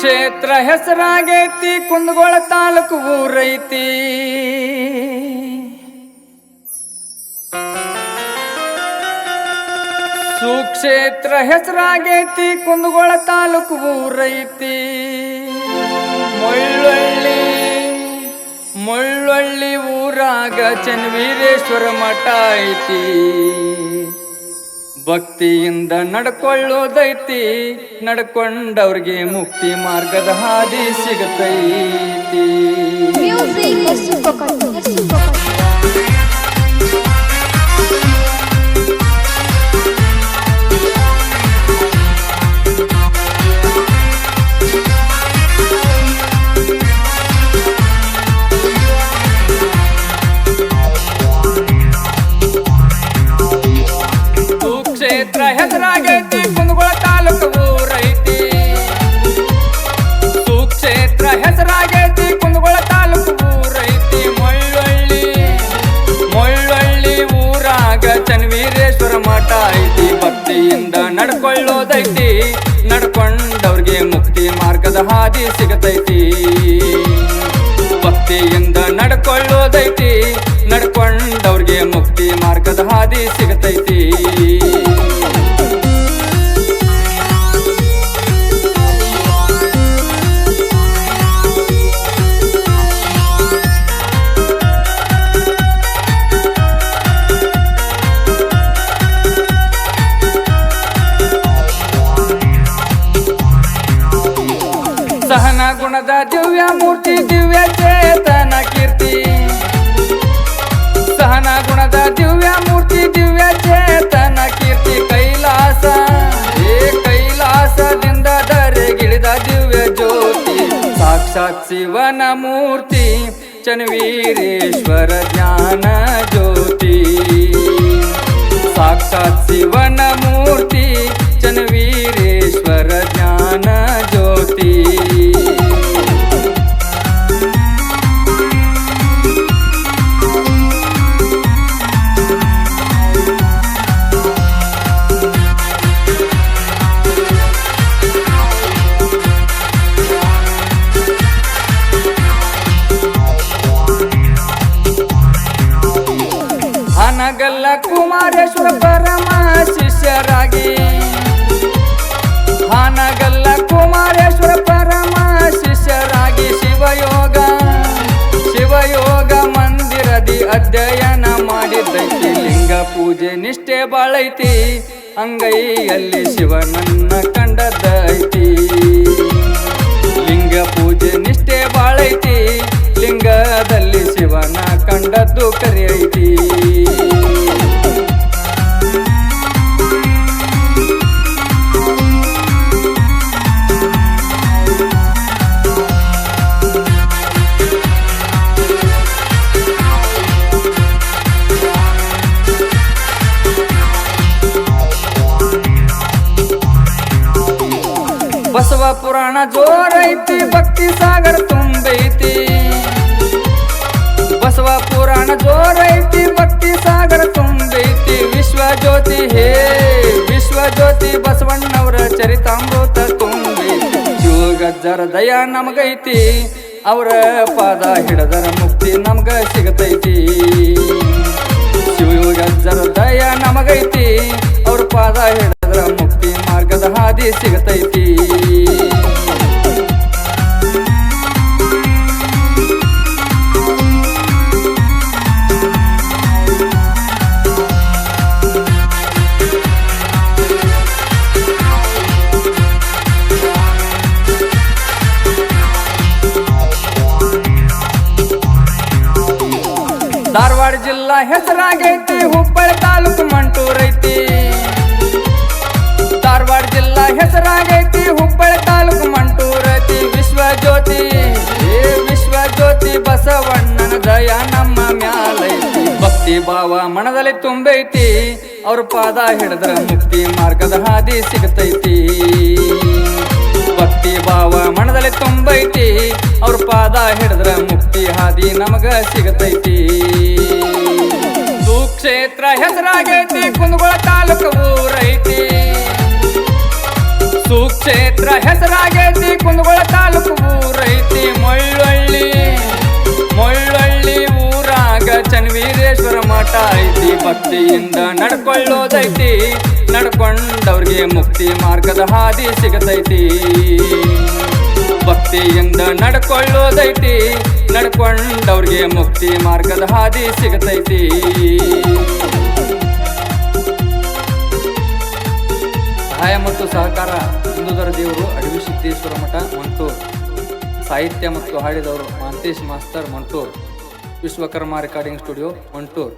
ಸುಕ್ಷೇತ್ರ ಹೆಸರಾಗೈತಿ ಕುಂದಗೋಳ ತಾಲೂಕು ಊರೈತಿ. ಸುಕ್ಷೇತ್ರ ಹೆಸರಾಗೈತಿ ಕುಂದಗೋಳ ತಾಲೂಕು ಊರೈತಿ. ಮುಳ್ಳೊಳ್ಳಿ ಊರಾಗ ಚನ್ನವೀರೇಶ್ವರ ಮಠ ಐತಿ. ಭಕ್ತಿಯಿಂದ ನಡ್ಕೊಳ್ಳೋದೈತಿ, ನಡ್ಕೊಂಡವ್ರಿಗೆ ಮುಕ್ತಿ ಮಾರ್ಗದ ಹಾದಿ ಸಿಗತೈತಿ. ಸುಕ್ಷೇತ್ರ ಹೆಸರಾಗೈತಿ ಕುಂದಗೋಳ ತಾಲೂಕು ಊರೈತಿ. ಸುಕ್ಷೇತ್ರ ಹೆಸರಾಗೈತಿ ಕುಂದಗೋಳ ತಾಲೂಕು ಊರೈತಿ. ಮುಳ್ಳೊಳ್ಳಿ ಊರಾಗ ಚನ್ನವೀರೇಶ್ವರ ಮಠ ಐತಿ. ಭಕ್ತಿಯಿಂದ ನಡ್ಕೊಳ್ಳೋದೈತಿ, ನಡ್ಕೊಂಡವ್ರಿಗೆ ಮುಕ್ತಿ ಮಾರ್ಗದ ಹಾದಿ ಸಿಗತೈತಿ. ಭಕ್ತಿಯಿಂದ ನಡ್ಕೊಳ್ಳೋದೈತಿ, ನಡ್ಕೊಂಡವ್ರಿಗೆ ಮುಕ್ತಿ ಮಾರ್ಗದ ಹಾದಿ ಸಿಗತೈತಿ. ಸಹನ ಗುಣದ ದಿವ್ಯ ಮೂರ್ತಿ, ದಿವ್ಯ ಚೇತನ ಕೀರ್ತಿ. ಸಹನ ಗುಣದ ದಿವ್ಯ ಮೂರ್ತಿ, ದಿವ್ಯ ಚೇತನ ಕೀರ್ತಿ. ಕೈಲಾಸದಿಂದ ಧರೆಗಿಳಿದ ದಿವ್ಯ ಜ್ಯೋತಿ. ಸಾಕ್ಷಾತ್ ಶಿವನ ಮೂರ್ತಿ ಚನ್ನವೀರೇಶ್ವರ ಜ್ಞಾನ ಜ್ಯೋತಿ. ಸಾಕ್ಷಾತ್ ಶಿವನ ಮೂರ್ತಿ ಚನ್ನವೀರೇಶ್ವರ ಜ್ಞಾನ ಜ್ಯೋತಿ. ಹಾನಗಲ್ಲ ಕುಮಾರೇಶ್ವರ ಪರಮ ಶಿಷ್ಯರಾಗಿ. ಹಾನಗಲ್ಲ ಕುಮಾರೇಶ್ವರ ಪರಮ ಶಿಷ್ಯರಾಗಿ. ಶಿವಯೋಗ ಮಂದಿರದಿ ಅಧ್ಯಯನ ಮಾಡಿದ್ದೈತಿ. ಲಿಂಗ ಪೂಜೆ ನಿಷ್ಠೆ ಬಾಳೈತಿ, ಅಂಗೈಯಲ್ಲಿ ಶಿವನನ್ನ ಕಂಡದ್ದೈತಿ. ಲಿಂಗ ಪೂಜೆ ನಿಷ್ಠೆ ಬಾಳೈತಿ, ಲಿಂಗದಲ್ಲಿ ಶಿವನ ಕಂಡದ್ದು ಕರೆಯೈತಿ. ಬಸವ ಪುರಾಣ ಜೋರೈತಿ, ಭಕ್ತಿ ಸಾಗರ ತುಂಬೈತಿ. ಬಸವ ಪುರಾಣ ಜೋರೈತಿ, ಭಕ್ತಿ ಸಾಗರ ತುಂಬೈತಿ. ವಿಶ್ವಜ್ಯೋತಿ ಬಸವಣ್ಣವರ ಚರಿತಾಮೃತ ತುಂಬೈತಿ. ಶಿವಗಜ್ಜರ ದಯ ನಮಗೈತಿ, ಅವರ ಪಾದ ಹಿಡದರ ಮುಕ್ತಿ ನಮಗ ಸಿಗತೈತಿ. ಶಿವಗಜ್ಜರ ದಯ ನಮಗೈತಿ, ಅವ್ರ ಪಾದ ಹಿಡದರ ಮುಕ್ತಿ ಮಾರ್ಗದ ಹಾದಿ ಸಿಗತೈತಿ. ಧಾರವಾಡ ಜಿಲ್ಲಾ ಹೆಸರಾಗೈತಿ, ಹುಬ್ಬಳ್ಳಿ ತಾಲೂಕು ಮಂಟೂರೈತಿ. ಧಾರವಾಡ ಜಿಲ್ಲಾ ಹೆಸರಾಗೈತಿ, ಹುಬ್ಬಳ್ಳಿ ತಾಲೂಕು ಮಂಟೂರೈತಿ. ವಿಶ್ವಜ್ಯೋತಿ ಬಸವಣ್ಣನ ದಯ ನಮ್ಮ ಮ್ಯಾಲೈತಿ. ಭಕ್ತಿ ಭಾವ ಮನದಲ್ಲಿ ತುಂಬೈತಿ, ಅವ್ರ ಪಾದ ಹಿಡಿದ್ರ ಮುಕ್ತಿ ಮಾರ್ಗದ ಹಾದಿ ಸಿಗತೈತಿ. ಭಕ್ತಿ ಭಾವ ಮನದಲ್ಲಿ ತುಂಬೈತಿ, ಅವ್ರ ಪಾದ ಹಿಡಿದ್ರ ಮುಕ್ತಿ ಹಾದಿ ನಮಗ ಸಿಗತೈತಿ. ಸುಕ್ಷೇತ್ರ ಹೆಸರಾಗೈತಿ ಕುಂದಗೋಳ ತಾಲೂಕು ಊರೈತಿ. ಸುಕ್ಷೇತ್ರ ಹೆಸರಾಗೈತಿ ಕುಂದಗೋಳ ತಾಲೂಕು ಊರೈತಿ ಮುಳ್ಳೊಳ್ಳಿ ಊರಾಗ ಚನ್ನವೀರೇಶ್ವರ ಮಠ ಐತಿ. ಭಕ್ತಿಯಿಂದ ನಡ್ಕೊಳ್ಳೋದೈತಿ, ನಡ್ಕೊಂಡವ್ರಿಗೆ ಮುಕ್ತಿ ಮಾರ್ಗದ ಹಾದಿ ಸಿಗತೈತಿ. ಭಕ್ತಿಯಿಂದ ನಡ್ಕೊಳ್ಳೋದೈತಿ, ನಡ್ಕೊಂಡವ್ರಿಗೆ ಮುಕ್ತಿ ಮಾರ್ಗದ ಹಾದಿ ಸಿಗತೈತಿ. ಸಹಾಯ ಮತ್ತು ಸಹಕಾರ ಹಿಂದೂಧರ ದೇವರು ಅಡವಿ ಸಿದ್ದೇಶ್ವರ ಮಠ ಮಂಟೂರ್. ಸಾಹಿತ್ಯ ಮತ್ತು ಹಾಡಿದವರು Mantesh master Mantur. Vishwakarma recording studio Mantur.